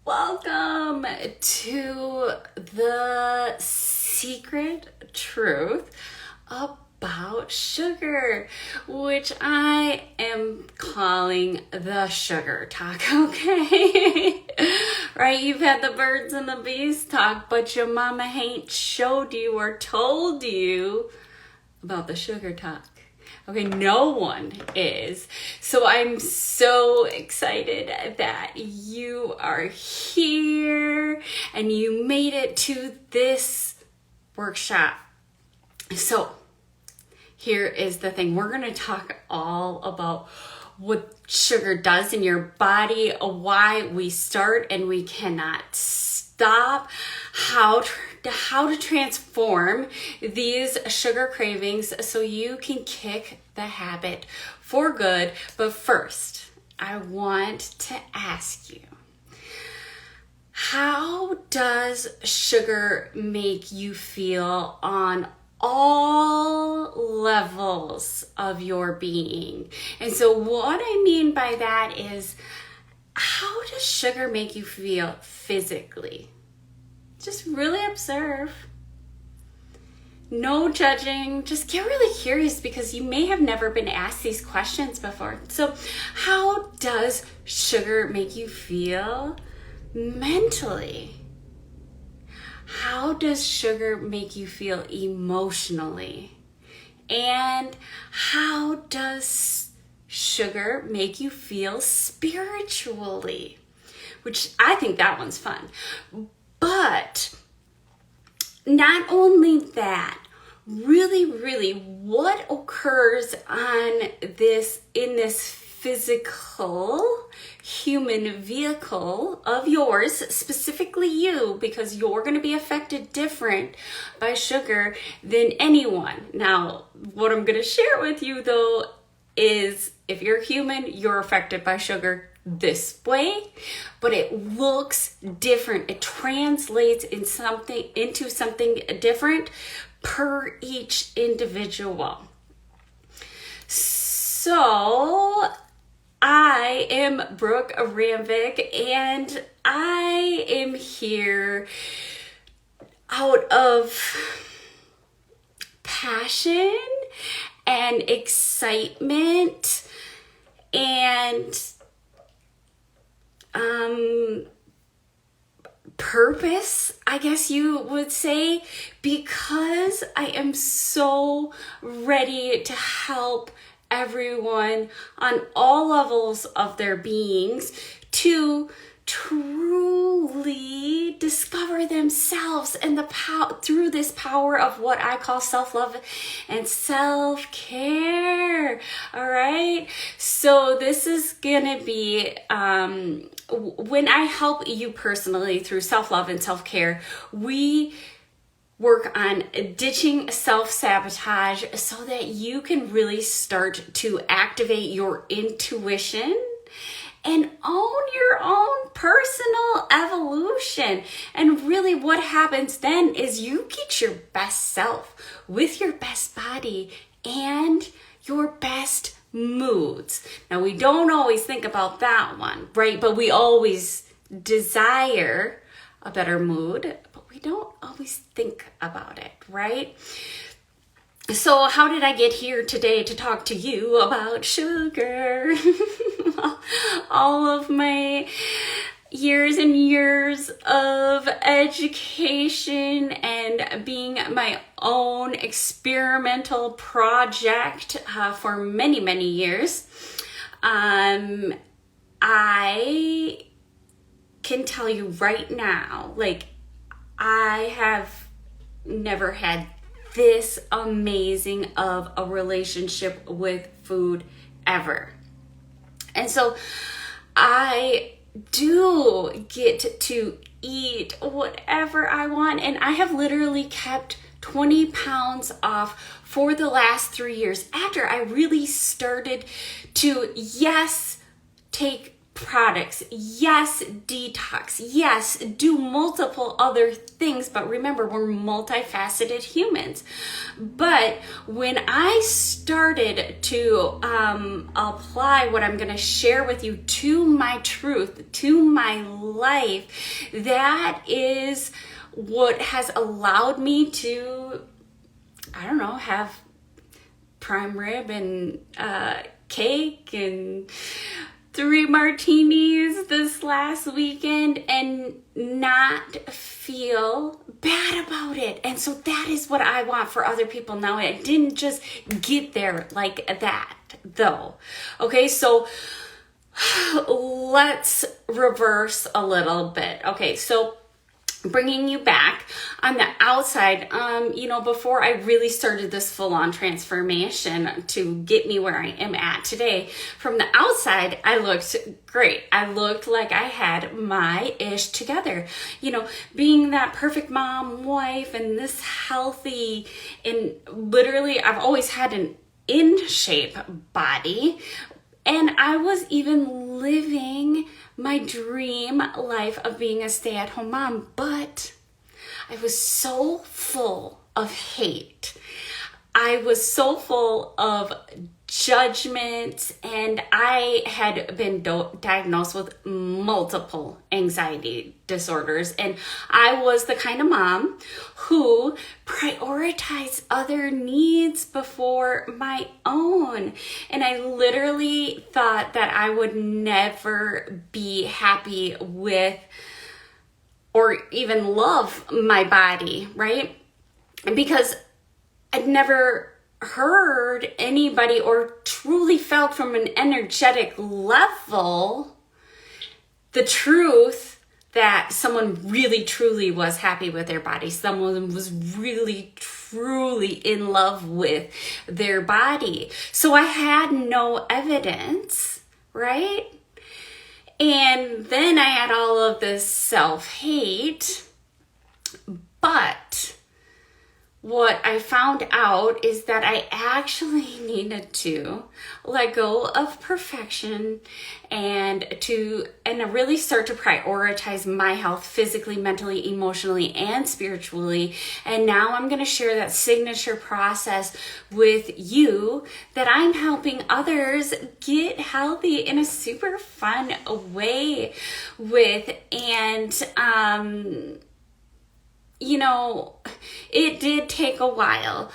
Welcome to the secret truth about sugar, which I am calling the sugar talk, okay? Right, you've had the birds and the bees talk, but your mama ain't showed you or told you about the sugar talk. Okay, no one is. So I'm so excited that you are here and you made it to this workshop. So here is the thing. We're going to talk all about what sugar does in your body, why we start and we cannot stop, how to transform these sugar cravings so you can kick the habit for good. But first, I want to ask you, how does sugar make you feel on all levels of your being? And so what I mean by that is, how does sugar make you feel physically? Just really observe. No judging. Just get really curious because you may have never been asked these questions before. So how does sugar make you feel mentally? How does sugar make you feel emotionally? And how does sugar make you feel spiritually? Which I think that one's fun. But not only that, really what occurs in this physical human vehicle of yours, specifically you, because you're going to be affected different by sugar than anyone. Now, what I'm going to share with you though is, if you're human, you're affected by sugar this way, but it looks different. It translates into something different per each individual. So I am Brooke Rambeau, and I am here out of passion and excitement and purpose, I guess you would say, because I am so ready to help everyone on all levels of their beings to truly discover themselves and the power through this power of what I call self-love and self-care. All right. So this is gonna be when I help you personally through self-love and self-care, we work on ditching self-sabotage so that you can really start to activate your intuition and own your own personal evolution. And really what happens then is you get your best self with your best body and your best moods. Now, we don't always think about that one, right? But we always desire a better mood, but we don't always think about it, right? So how did I get here today to talk to you about sugar? All of my years and years of education and being my own experimental project for many years, I can tell you right now, like, I have never had this amazing of a relationship with food ever. And so I do get to eat whatever I want, and I have literally kept 20 pounds off for the last 3 years after I really started to, yes, take products. Yes, detox. Yes, do multiple other things. But remember, we're multifaceted humans. But when I started to apply what I'm going to share with you to my truth, to my life, that is what has allowed me to, I don't know, have prime rib and cake and 3 martinis this last weekend and not feel bad about it. And so that is what I want for other people now. I didn't just get there like that though. Okay, so let's reverse a little bit. Okay, so bringing you back on the outside, before I really started this full-on transformation to get me where I am at today, from the outside, I looked great. I looked like I had my ish together, being that perfect mom, wife, and this healthy, and literally I've always had an in shape body. And I was even living my dream life of being a stay-at-home mom, but I was so full of hate. I was so full of judgment, and I had been diagnosed with multiple anxiety disorders, and I was the kind of mom who prioritized other needs before my own, and I literally thought that I would never be happy with or even love my body, right? Because I'd never heard anybody or truly felt from an energetic level the truth that someone really truly was happy with their body. Someone was really truly in love with their body. So I had no evidence, right? And then I had all of this self-hate, but what I found out is that I actually needed to let go of perfection and really start to prioritize my health physically, mentally, emotionally, and spiritually. And now I'm going to share that signature process with you that I'm helping others get healthy in a super fun way with. And it did take a while,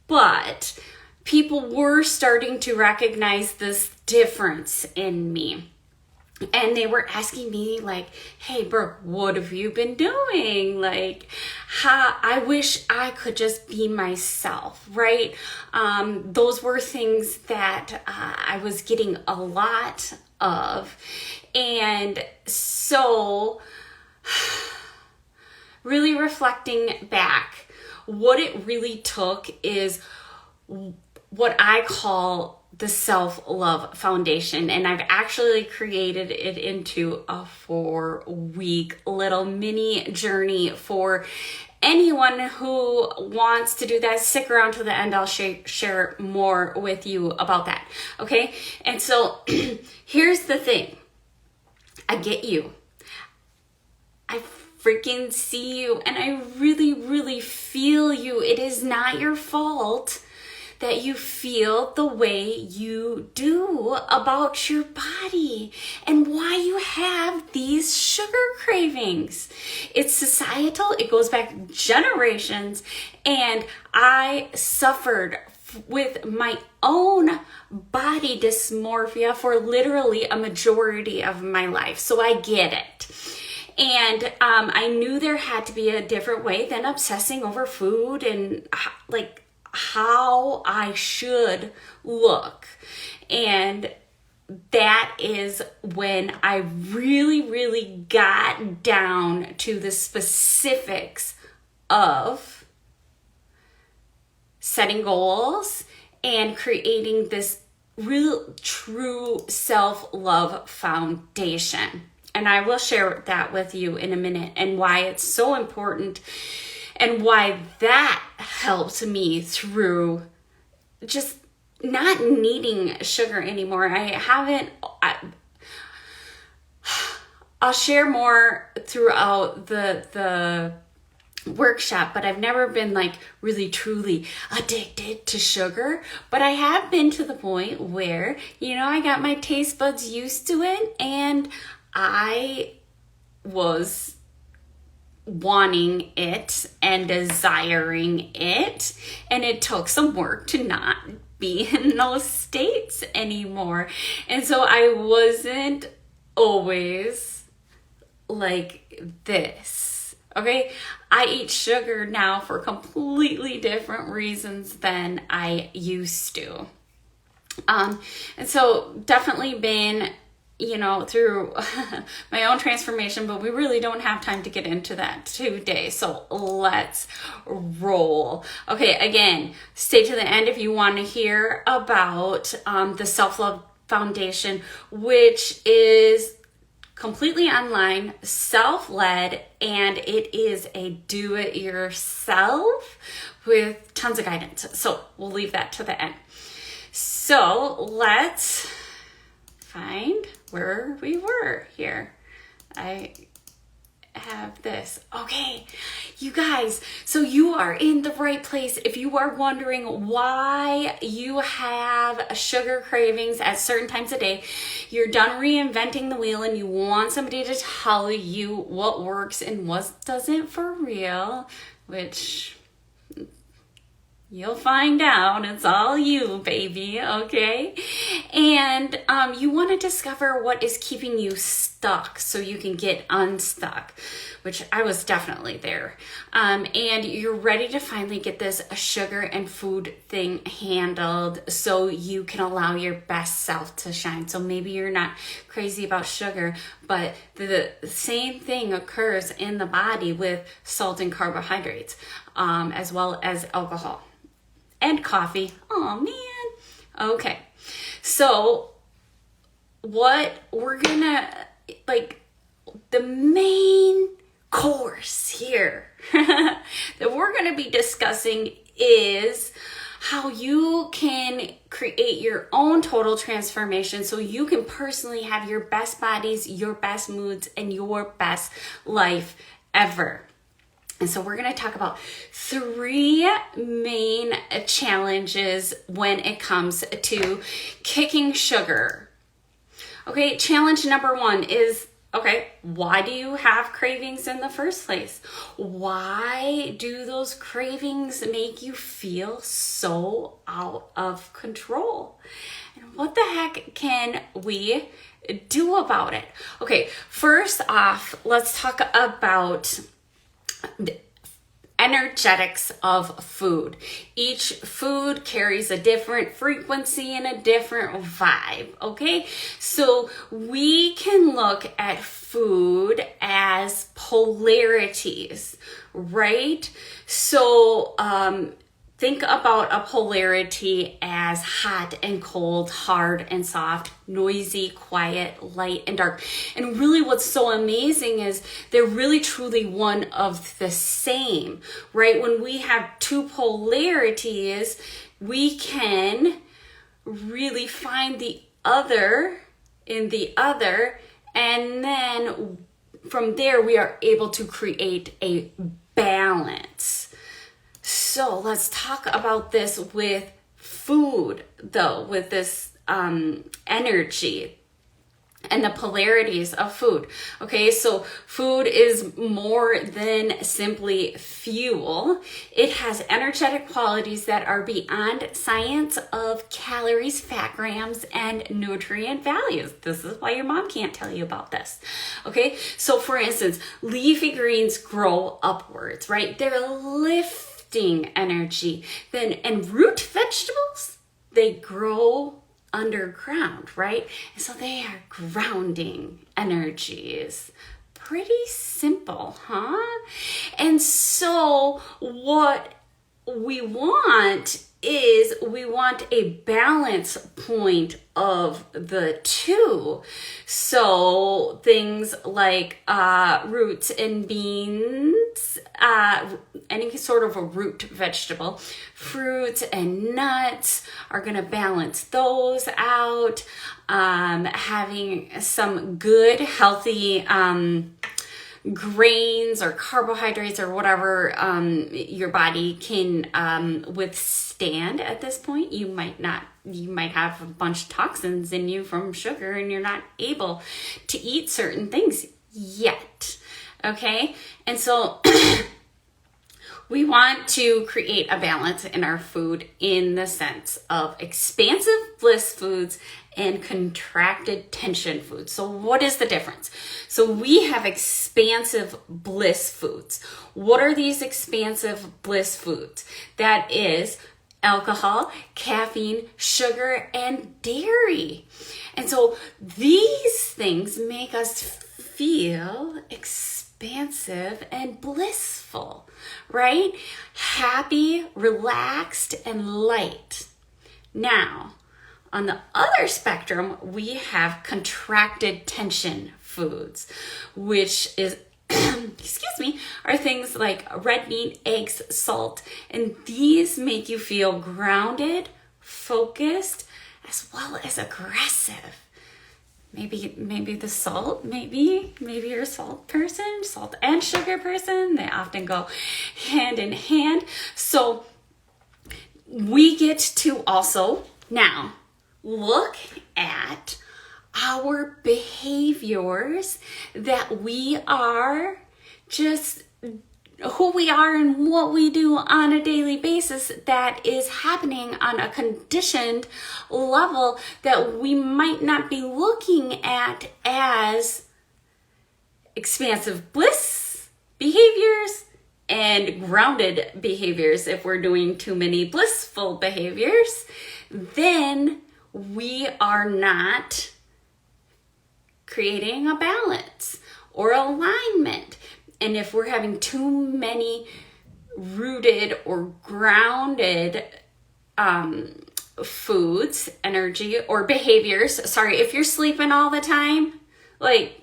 but people were starting to recognize this difference in me. And they were asking me like, hey, Brooke, what have you been doing? Like, I wish I could just be myself, right? Those were things that I was getting a lot of. And so really reflecting back, what it really took is what I call the self-love foundation. And I've actually created it into a 4-week little mini journey for anyone who wants to do that. Stick around to the end. I'll share more with you about that. Okay. And so here's the thing. I get you. I freaking see you, and I really, really feel you. It is not your fault that you feel the way you do about your body and why you have these sugar cravings. It's societal. It goes back generations, and I suffered with my own body dysmorphia for literally a majority of my life. So I get it. And I knew there had to be a different way than obsessing over food and like how I should look. And that is when I really, really got down to the specifics of setting goals and creating this real, true self-love foundation. And I will share that with you in a minute and why it's so important and why that helped me through just not needing sugar anymore. I'll share more throughout the workshop, but I've never been like really truly addicted to sugar. But I have been to the point where, I got my taste buds used to it, and I was wanting it and desiring it, and it took some work to not be in those states anymore. And so I wasn't always like this. Okay, I eat sugar now for completely different reasons than I used to. And so definitely been, through my own transformation, but we really don't have time to get into that today. So let's roll. Okay, again, stay to the end if you want to hear about the Self-Love Foundation, which is completely online, self-led, and it is a do-it-yourself with tons of guidance. So we'll leave that to the end. So let's find where we were here. I have this. Okay, you guys, so you are in the right place. If you are wondering why you have sugar cravings at certain times of day, you're done reinventing the wheel and you want somebody to tell you what works and what doesn't for real, which you'll find out. It's all you, baby, okay? And you want to discover what is keeping you stuck so you can get unstuck, which I was definitely there. And you're ready to finally get this sugar and food thing handled so you can allow your best self to shine. So maybe you're not crazy about sugar, but the same thing occurs in the body with salt and carbohydrates, as well as alcohol. And coffee. Oh man. Okay. So what we're gonna, the main course here that we're gonna be discussing is how you can create your own total transformation so you can personally have your best bodies, your best moods, and your best life ever. And so we're going to talk about 3 main challenges when it comes to kicking sugar. Okay, challenge number 1 is, why do you have cravings in the first place? Why do those cravings make you feel so out of control? And what the heck can we do about it? Okay, first off, let's talk about the energetics of food. Each food carries a different frequency and a different vibe, okay? So we can look at food as polarities, right? So think about a polarity as hot and cold, hard and soft, noisy, quiet, light and dark. And really what's so amazing is they're really truly one of the same, right? When we have 2 polarities, we can really find the other in the other, and then from there we are able to create a balance. So let's talk about this with food, though, with this energy and the polarities of food. Okay, so food is more than simply fuel. It has energetic qualities that are beyond science of calories, fat grams, and nutrient values. This is why your mom can't tell you about this. Okay, so for instance, leafy greens grow upwards, right? They're lifting energy. And root vegetables, they grow underground, right? And so they are grounding energies. Pretty simple, huh? And so what we want is we want a balance point of the two. So things like roots and beans, any sort of a root vegetable, fruits and nuts are going to balance those out. Having some good, healthy grains or carbohydrates or whatever your body can withstand at this point. You might have a bunch of toxins in you from sugar and you're not able to eat certain things yet. Okay? And so we want to create a balance in our food in the sense of expansive bliss foods and contracted tension foods. So what is the difference? So we have expansive bliss foods. What are these expansive bliss foods? That is alcohol, caffeine, sugar, and dairy. And so these things make us feel expansive and blissful, right? Happy, relaxed, and light. Now, on the other spectrum, we have contracted tension foods, which is, are things like red meat, eggs, salt, and these make you feel grounded, focused, as well as aggressive. Maybe the salt, maybe you're a salt person, salt and sugar person. They often go hand in hand. So we get to also now look at our behaviors that we are just who we are and what we do on a daily basis that is happening on a conditioned level that we might not be looking at as expansive bliss behaviors and grounded behaviors. If we're doing too many blissful behaviors, then we are not creating a balance or alignment. And if we're having too many rooted or grounded foods, energy, or behaviors, if you're sleeping all the time, like,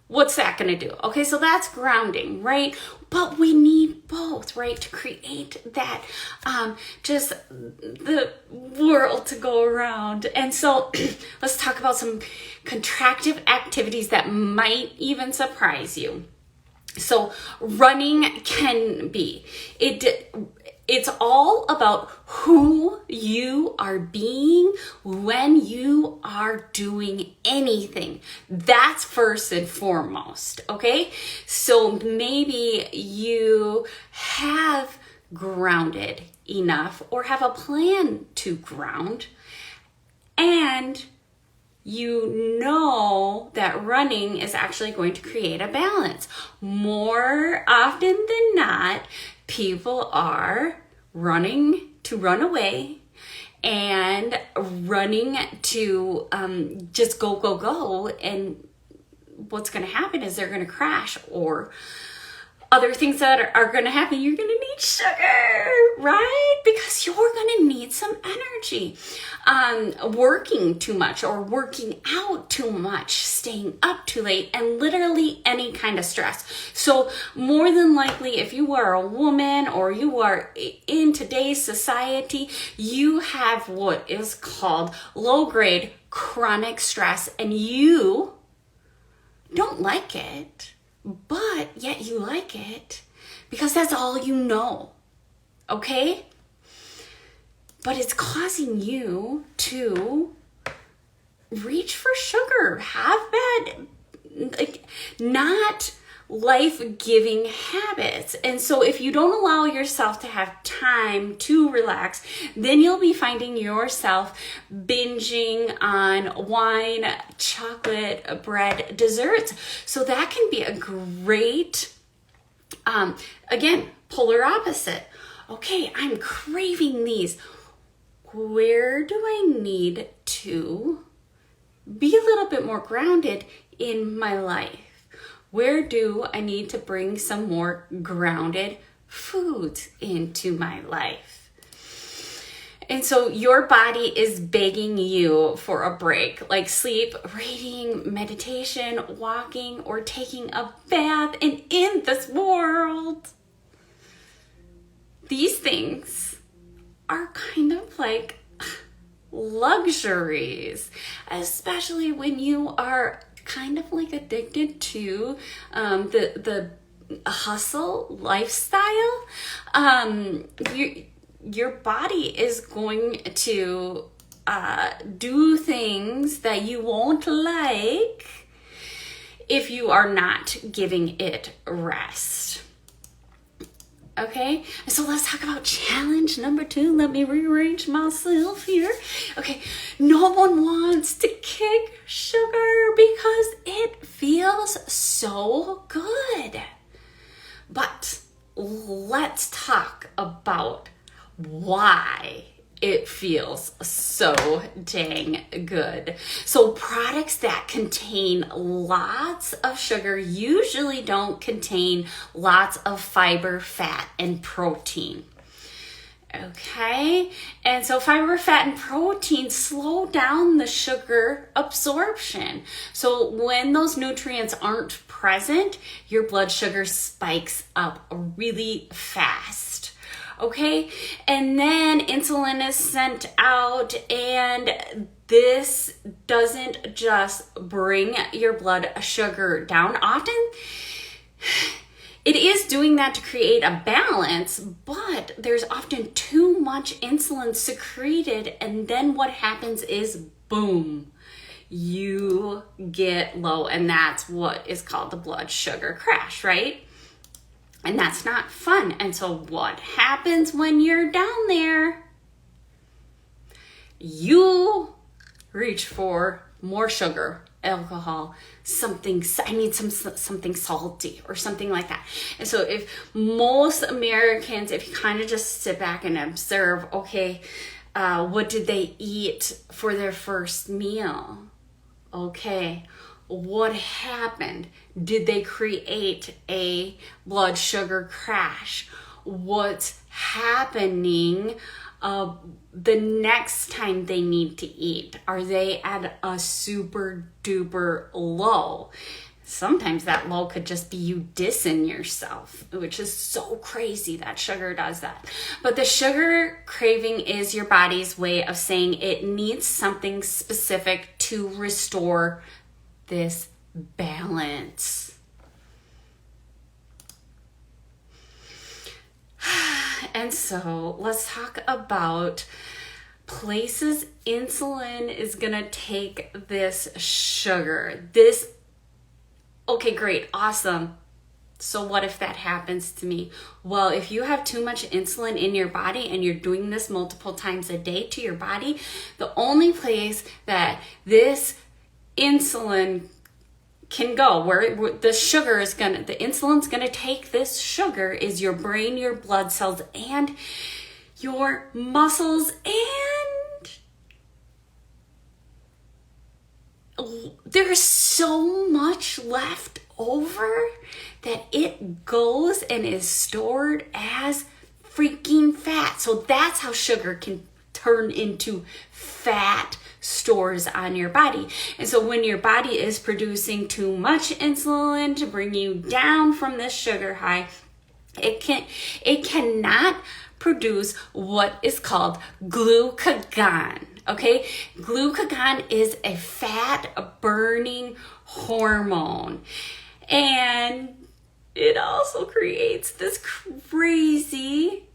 what's that going to do? Okay, so that's grounding, right? But we need both, right, to create that, just the world to go around. And so let's talk about some contractive activities that might even surprise you. So running can be, it's all about who you are being when you are doing anything. That's first and foremost, okay? So maybe you have grounded enough or have a plan to ground, and you know that running is actually going to create a balance. More often than not, people are running to run away and running to just go. And what's going to happen is they're going to crash, or other things that are going to happen. You're going to need sugar, right? Because you're going to need some energy. Working too much or working out too much, staying up too late, and literally any kind of stress. So more than likely, if you are a woman or you are in today's society, you have what is called low-grade chronic stress, and you don't like it. But yet you like it because that's all you know, okay? But it's causing you to reach for sugar, have bad, not life-giving habits. And so if you don't allow yourself to have time to relax, then you'll be finding yourself binging on wine, chocolate, bread, desserts. So that can be a great, again, polar opposite. Okay, I'm craving these. Where do I need to be a little bit more grounded in my life? Where do I need to bring some more grounded foods into my life? And so your body is begging you for a break, like sleep, reading, meditation, walking, or taking a bath. And in this world, these things are kind of like luxuries, especially when you are kind of like addicted to the hustle lifestyle. Your body is going to do things that you won't like if you are not giving it rest. Okay, so let's talk about challenge number 2. Let me rearrange myself here. Okay, no one wants to kick sugar because it feels so good. But let's talk about why it feels so dang good. So products that contain lots of sugar usually don't contain lots of fiber, fat, and protein. Okay, and so fiber, fat, and protein slow down the sugar absorption. So when those nutrients aren't present, your blood sugar spikes up really fast. Okay, and then insulin is sent out, and this doesn't just bring your blood sugar down. Often it is doing that to create a balance, but there's often too much insulin secreted, and then what happens is boom, you get low, and that's what is called the blood sugar crash, right? And that's not fun. And so what happens when you're down there? You reach for more sugar, alcohol, something, I need something salty or something like that. And so if most Americans, if you kind of just sit back and observe, okay, what did they eat for their first meal? Okay, what happened? Did they create a blood sugar crash? What's happening the next time they need to eat? Are they at a super duper low? Sometimes that low could just be you dissing yourself, which is so crazy that sugar does that. But the sugar craving is your body's way of saying it needs something specific to restore this balance. And so let's talk about places insulin is gonna take this sugar. Okay, great, awesome. So what if that happens to me? Well, if you have too much insulin in your body and you're doing this multiple times a day to your body, the only place that this insulin can go, where the insulin's gonna take this sugar, is your brain, your blood cells, and your muscles. And there's so much left over that it goes and is stored as freaking fat. So that's how sugar can turn into fat stores on your body. And so when your body is producing too much insulin to bring you down from this sugar high, it cannot produce what is called glucagon. Okay, glucagon is a fat burning hormone, and it also creates this crazy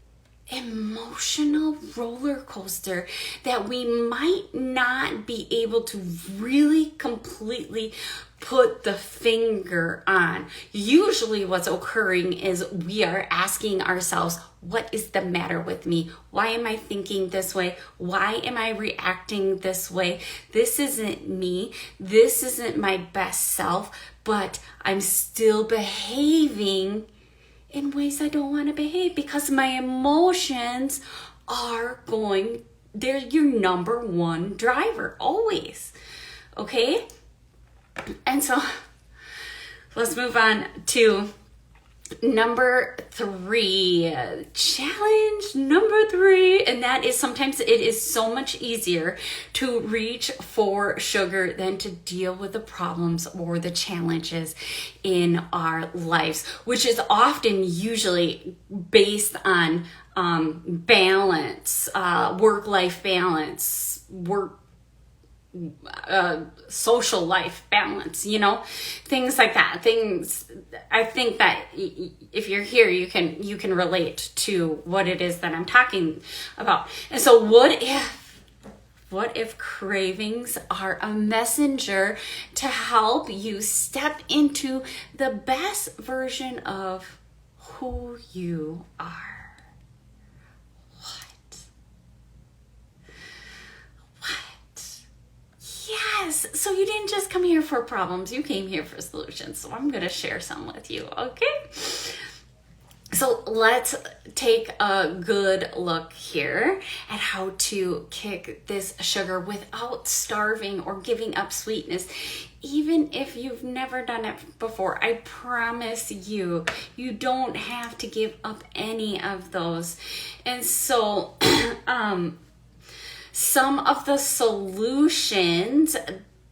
emotional roller coaster that we might not be able to really completely put the finger on. Usually what's occurring is we are asking ourselves, what is the matter with me? Why am I thinking this way? Why am I reacting this way? This isn't me. This isn't my best self, but I'm still behaving in ways I don't want to behave because my emotions they're your number one driver, always. Okay? And so let's move on to Number 3, challenge number 3, and that is sometimes it is so much easier to reach for sugar than to deal with the problems or the challenges in our lives, which is often usually based on balance, work-life balance, social life balance, things like that. Things, I think that if you're here, you can relate to what it is that I'm talking about. And so what if cravings are a messenger to help you step into the best version of who you are? Yes, so you didn't just come here for problems, you came here for solutions. So I'm going to share some with you, okay? So let's take a good look here at how to kick this sugar without starving or giving up sweetness. Even if you've never done it before, I promise you, you don't have to give up any of those. And so, some of the solutions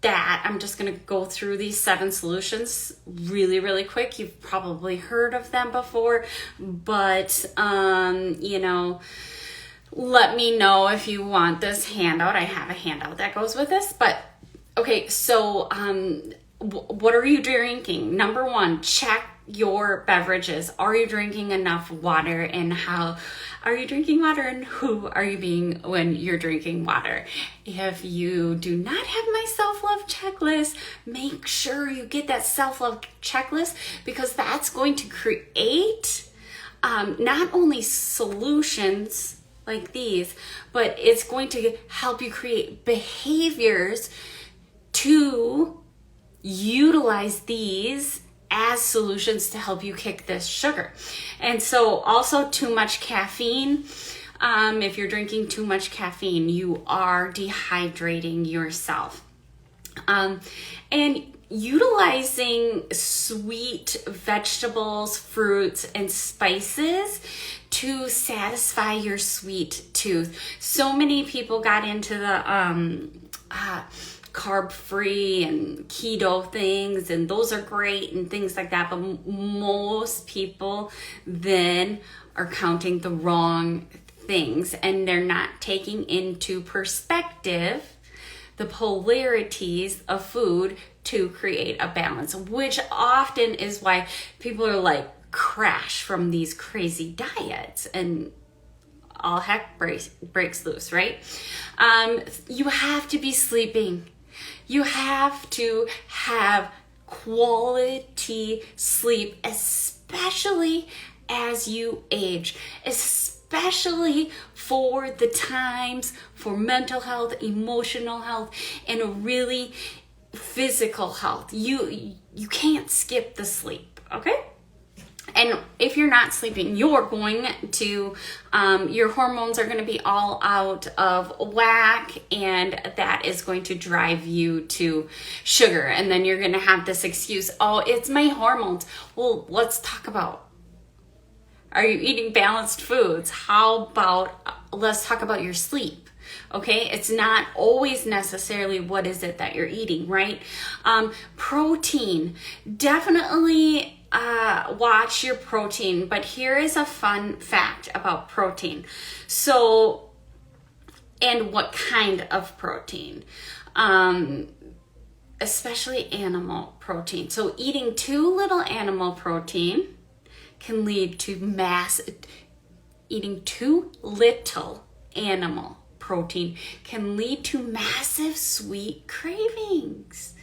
that I'm just going to go through these 7 solutions really, really quick. You've probably heard of them before, but, let me know if you want this handout. I have a handout that goes with this, but okay. So, what are you drinking? Number 1, check your beverages. Are you drinking enough water, and how are you drinking water, and who are you being when you're drinking water? If you do not have my self-love checklist, make sure you get that self-love checklist, because that's going to create not only solutions like these, but it's going to help you create behaviors to utilize these as solutions to help you kick this sugar. And so also too much caffeine. If you're drinking too much caffeine, you are dehydrating yourself. And utilizing sweet vegetables, fruits, and spices to satisfy your sweet tooth. So many people got into the carb-free and keto things, and those are great and things like that, but most people then are counting the wrong things, and they're not taking into perspective the polarities of food to create a balance, which often is why people are like crash from these crazy diets and all heck breaks loose, right? You have to be sleeping. You have to have quality sleep, especially as you age, especially for the times for mental health, emotional health, and really physical health. You can't skip the sleep, okay? And if you're not sleeping, you're going to, your hormones are going to be all out of whack, and that is going to drive you to sugar. And then you're going to have this excuse, oh, it's my hormones. Well, let's talk about, are you eating balanced foods? How about, let's talk about your sleep. Okay, it's not always necessarily what is it that you're eating, right? Protein, definitely watch your protein, but here is a fun fact about protein. So, and what kind of protein, especially animal protein. So eating too little animal protein can lead to eating too little animal protein can lead to massive sweet cravings,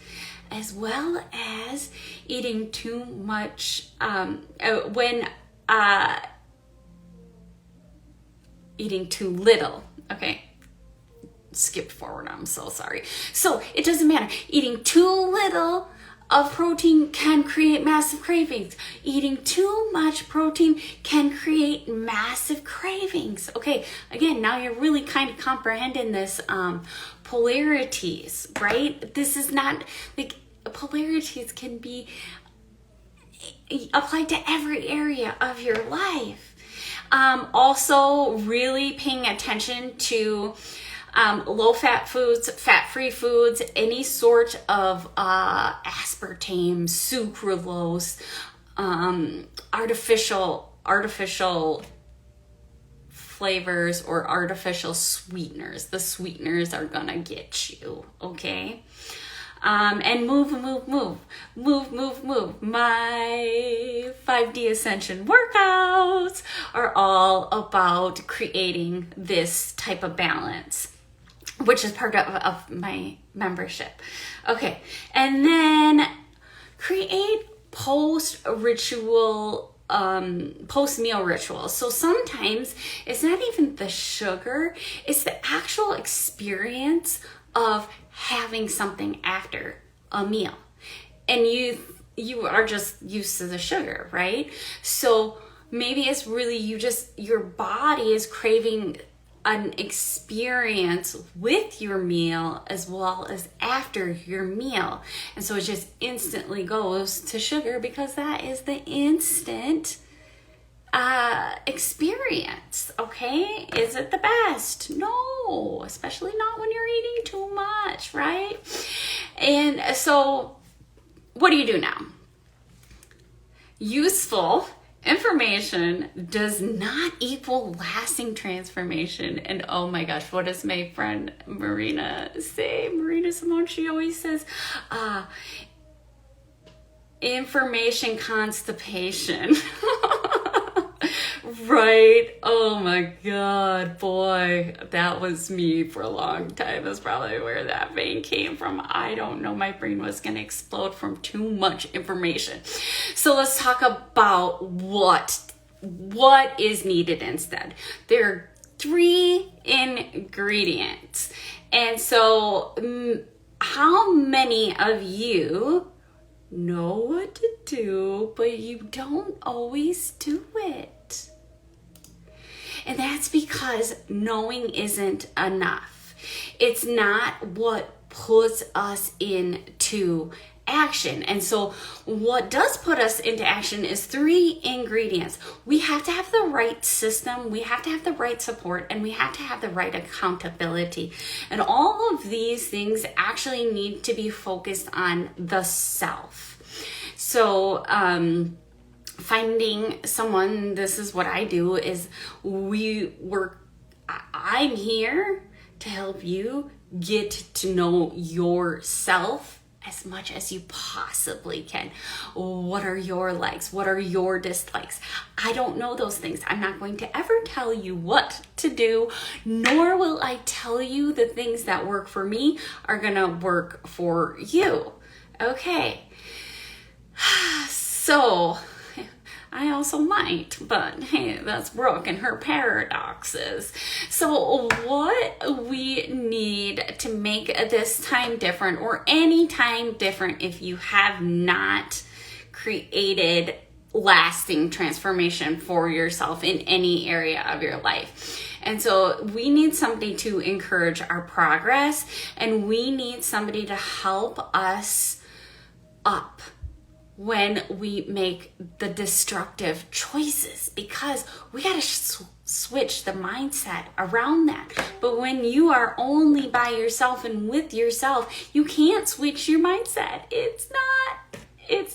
as well as eating too much, eating too little, okay, skipped forward, I'm so sorry. So it doesn't matter, eating too little of protein can create massive cravings. Eating too much protein can create massive cravings. Okay, again, now you're really kind of comprehending this polarities, right? This is not like polarities can be applied to every area of your life. Also really paying attention to low-fat foods, fat-free foods, any sort of aspartame, sucralose, artificial flavors or artificial sweeteners. The sweeteners are gonna get you, okay? And move. My 5D Ascension workouts are all about creating this type of balance, which is part of my membership. Okay, and then create post-meal rituals. So sometimes it's not even the sugar, it's the actual experience of having something after a meal. And you are just used to the sugar, right? So maybe it's really your body is craving an experience with your meal as well as after your meal. And so it just instantly goes to sugar because that is the instant experience, okay? Is it the best? No, especially not when you're eating too much, right? And so what do you do now? Useful information does not equal lasting transformation. And oh my gosh, what does my friend Marina say? Marina Simone, she always says, information constipation. Right? Oh my God, boy, that was me for a long time. That's probably where that vein came from. I don't know. My brain was going to explode from too much information. So let's talk about what is needed instead. There are 3 ingredients. And so how many of you know what to do, but you don't always do it? And that's because knowing isn't enough. It's not what puts us into action. And so what does put us into action is 3 ingredients. We have to have the right system, we have to have the right support, and we have to have the right accountability. And all of these things actually need to be focused on the self. So, finding someone, this is what I do, is I'm here to help you get to know yourself as much as you possibly can. What are your likes? What are your dislikes? I don't know those things. I'm not going to ever tell you what to do, nor will I tell you the things that work for me are gonna work for you. Okay. So, I also might, but hey, that's Brooke and her paradoxes. So what we need to make this time different, or any time different if you have not created lasting transformation for yourself in any area of your life. And so we need somebody to encourage our progress, and we need somebody to help us up when we make the destructive choices, because we got to switch the mindset around that. But when you are only by yourself and with yourself, you can't switch your mindset. It's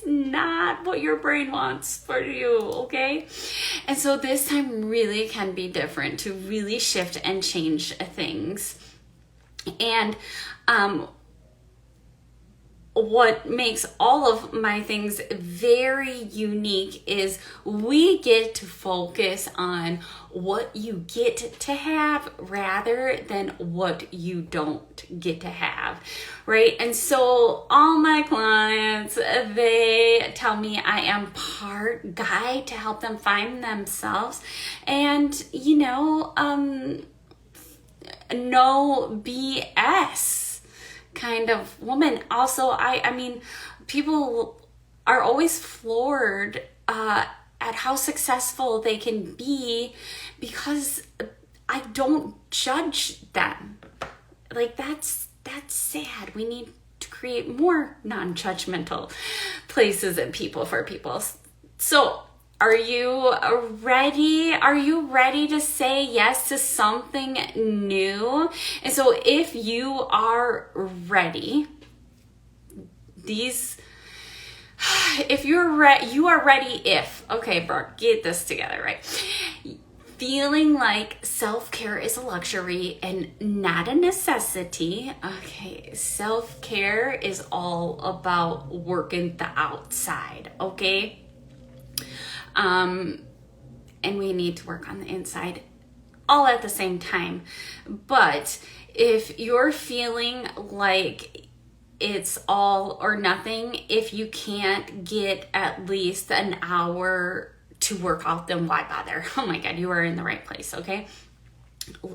not what your brain wants for you, okay? And so this time really can be different to really shift and change things. And what makes all of my things very unique is we get to focus on what you get to have rather than what you don't get to have, right? And so all my clients, they tell me I am part guide to help them find themselves, and no BS kind of woman. Also, I mean, people are always floored at how successful they can be because I don't judge them. Like, that's sad. We need to create more non-judgmental places and people for people. So are you ready? Are you ready to say yes to something new? And so if you are ready, if you're ready, you are ready okay, Brooke, get this together, right? Feeling like self-care is a luxury and not a necessity. Okay, self-care is all about working the outside, okay? And we need to work on the inside all at the same time. But if you're feeling like it's all or nothing, if you can't get at least an hour to work out, then why bother? Oh my God, you are in the right place, okay?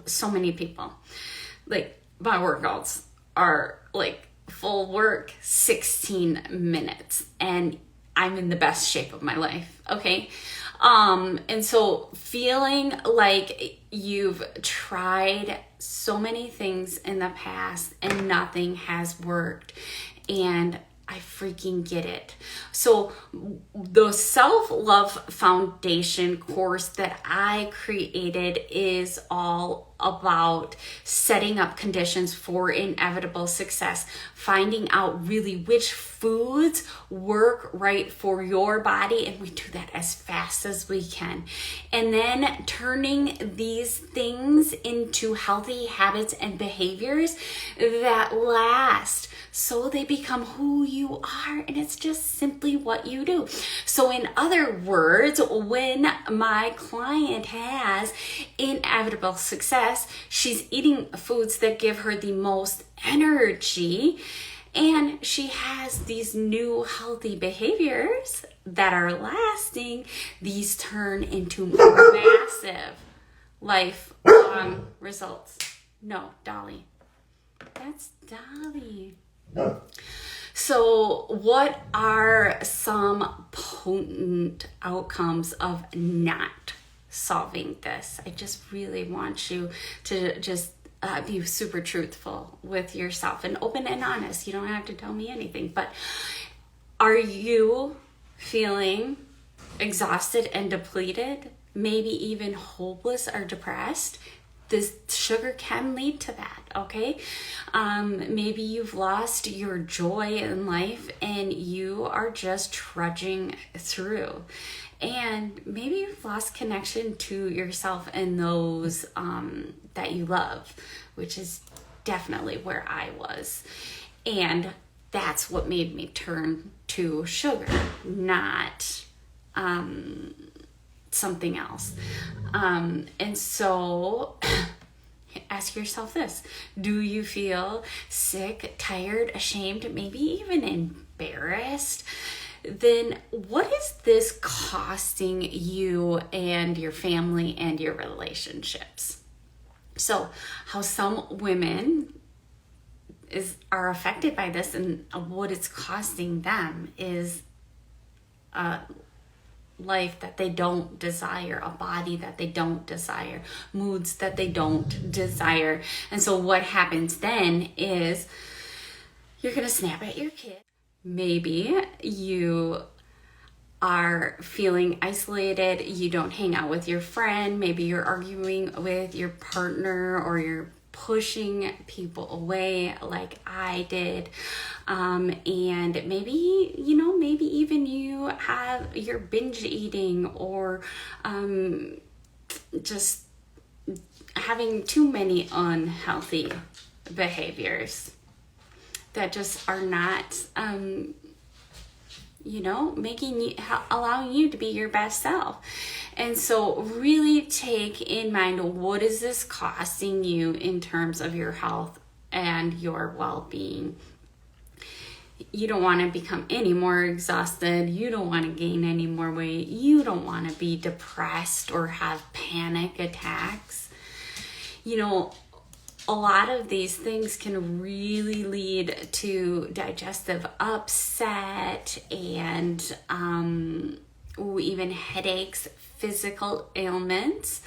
So many people, like my workouts are like full work, 16 minutes, and I'm in the best shape of my life, okay? And so feeling like you've tried so many things in the past and nothing has worked, and I freaking get it. So the self-love foundation course that I created is all about setting up conditions for inevitable success, finding out really which foods work right for your body, and we do that as fast as we can. And then turning these things into healthy habits and behaviors that last, so they become who you are, and it's just simply what you do. So in other words, when my client has inevitable success, she's eating foods that give her the most energy, and she has these new healthy behaviors that are lasting. These turn into massive lifelong results. No, Dolly. That's Dolly. So what are some potent outcomes of not solving this? I just really want you to just be super truthful with yourself and open and honest. You don't have to tell me anything, but are you feeling exhausted and depleted? Maybe even hopeless or depressed? This sugar can lead to that, okay? Maybe you've lost your joy in life and you are just trudging through. And maybe you've lost connection to yourself and those that you love, which is definitely where I was. And that's what made me turn to sugar, not something else. And so ask yourself this: do you feel sick, tired, ashamed, maybe even embarrassed? Then what is this costing you and your family and your relationships? So how some women are affected by this, and what it's costing them is life that they don't desire, a body that they don't desire, moods that they don't desire. And so what happens then is you're going to snap at your kid. Maybe you are feeling isolated, you don't hang out with your friend, maybe you're arguing with your partner, or you're pushing people away like I did. And maybe, maybe even you're binge eating, or just having too many unhealthy behaviors that just are not, allowing you to be your best self. And so really take in mind, what is this costing you in terms of your health and your well-being? You don't want to become any more exhausted. You don't want to gain any more weight. You don't want to be depressed or have panic attacks. A lot of these things can really lead to digestive upset and even headaches, physical ailments.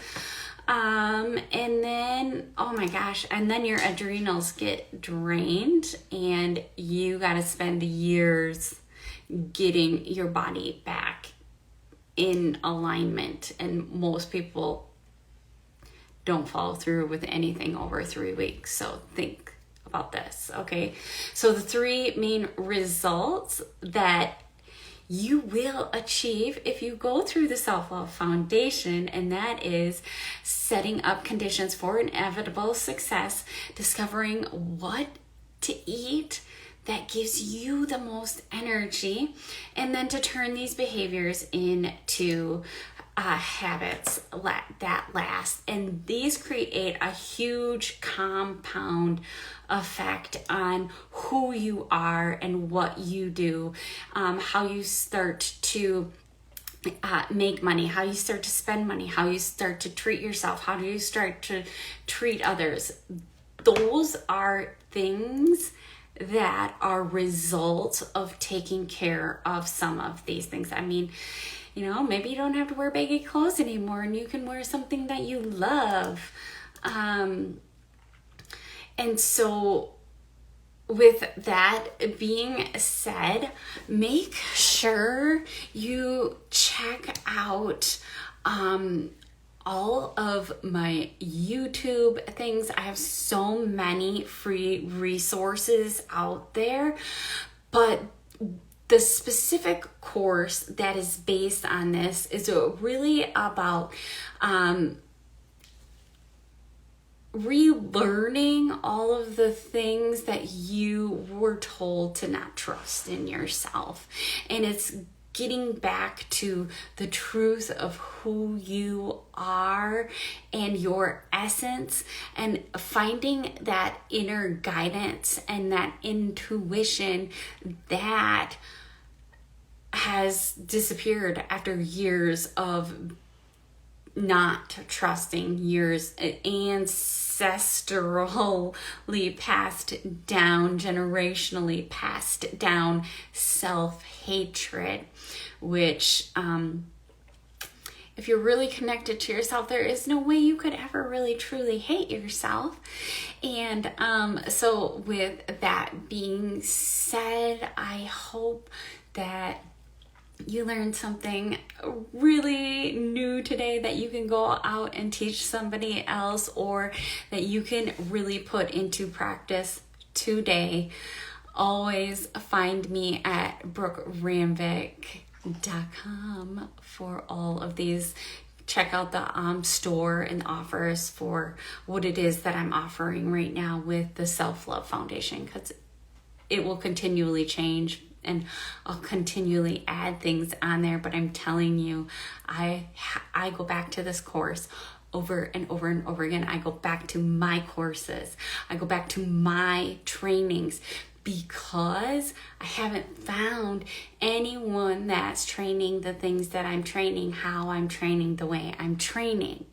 And then, oh my gosh, and then your adrenals get drained and you got to spend years getting your body back in alignment. And most people don't follow through with anything over 3 weeks. So think about this, okay? So the 3 main results that you will achieve if you go through the self-love foundation, and that is setting up conditions for inevitable success, discovering what to eat that gives you the most energy, and then to turn these behaviors into habits that last. And these create a huge compound effect on who you are and what you do, how you start to make money, how you start to spend money, how you start to treat yourself, how do you start to treat others. Those are things that are results of taking care of some of these things. I mean, you know, maybe you don't have to wear baggy clothes anymore and you can wear something that you love. And so with that being said, make sure you check out all of my YouTube things. I have so many free resources out there, but the specific course that is based on this is really about relearning all of the things that you were told to not trust in yourself. And it's getting back to the truth of who you are and your essence, and finding that inner guidance and that intuition that has disappeared after years of not trusting, years ancestrally passed down, generationally passed down self-hatred, which if you're really connected to yourself, there is no way you could ever really truly hate yourself. And so with that being said, I hope that you learned something really new today that you can go out and teach somebody else, or that you can really put into practice today. Always find me at brookerambeau.com for all of these. Check out the store and offers for what it is that I'm offering right now with the Self-Love Foundation, because it will continually change and I'll continually add things on there. But I'm telling you, I go back to this course over and over and over again. I go back to my courses. I go back to my trainings, because I haven't found anyone that's training the things that I'm training, how I'm training, the way I'm training.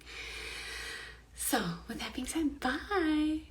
So with that being said, bye.